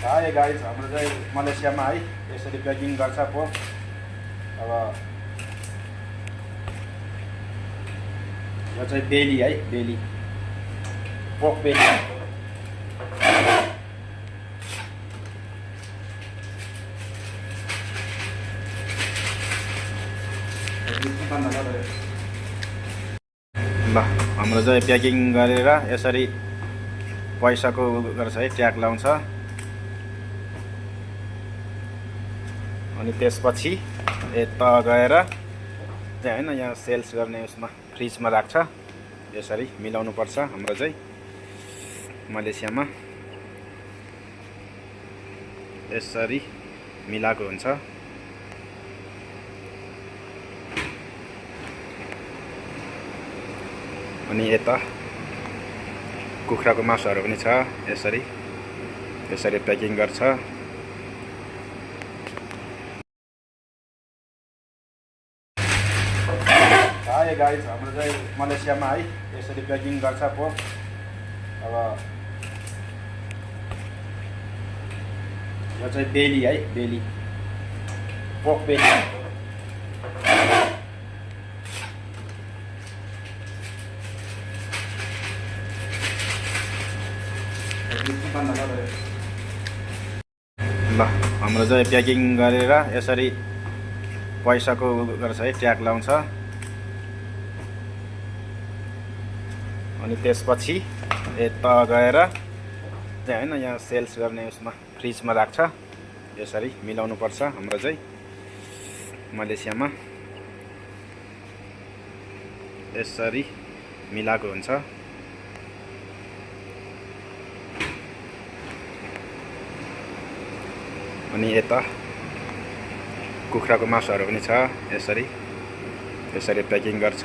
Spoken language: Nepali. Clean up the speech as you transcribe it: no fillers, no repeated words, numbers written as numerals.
हाय गाइस, हाम्रो चाहिँ मलेसियामा है यसरी प्याकिङ गर्छ पोर्क। अब यो चाहिँ बेली है, बेली पोर्क बेली। ल हाम्रो चाहिँ प्याकिङ गरेर यसरी पैसाको गर्छ है, ट्याग लाउँछ। अनि त्यसपछि यता गएर चाहिँ हैन, यहाँ सेल्स गर्ने उसमा फ्रिजमा राख्छ। यसरी मिलाउनु पर्छ। हाम्रो चाहिँ मलेसियामा यसरी मिलाएको हुन्छ। अनि यता कुखुराको मासुहरू पनि छ। यसरी यसरी प्याकिङ गर्छ। हाय गाइस, हाम्रो चाहिँ मलेसियामा है यसरी प्याकिङ गर्छ पोर्क। अब यो चाहिँ बेली है, बेली पोर्क बेली। ल हाम्रो चाहिँ प्याकिङ गरेर यसरी पैसाको गर्छ है, ट्याग लाउँछ। अनि त्यसपछि यता गएर चाहिँ हैन, यहाँ सेल्स गर्ने उसमा फ्रिजमा राख्छ। यसरी मिलाउनु पर्छ। हाम्रो चाहिँ मलेसियामा यसरी मिलाएको हुन्छ। अनि यता कुखुराको मासुहरू पनि छ। यसरी यसरी प्याकिङ गर्छ।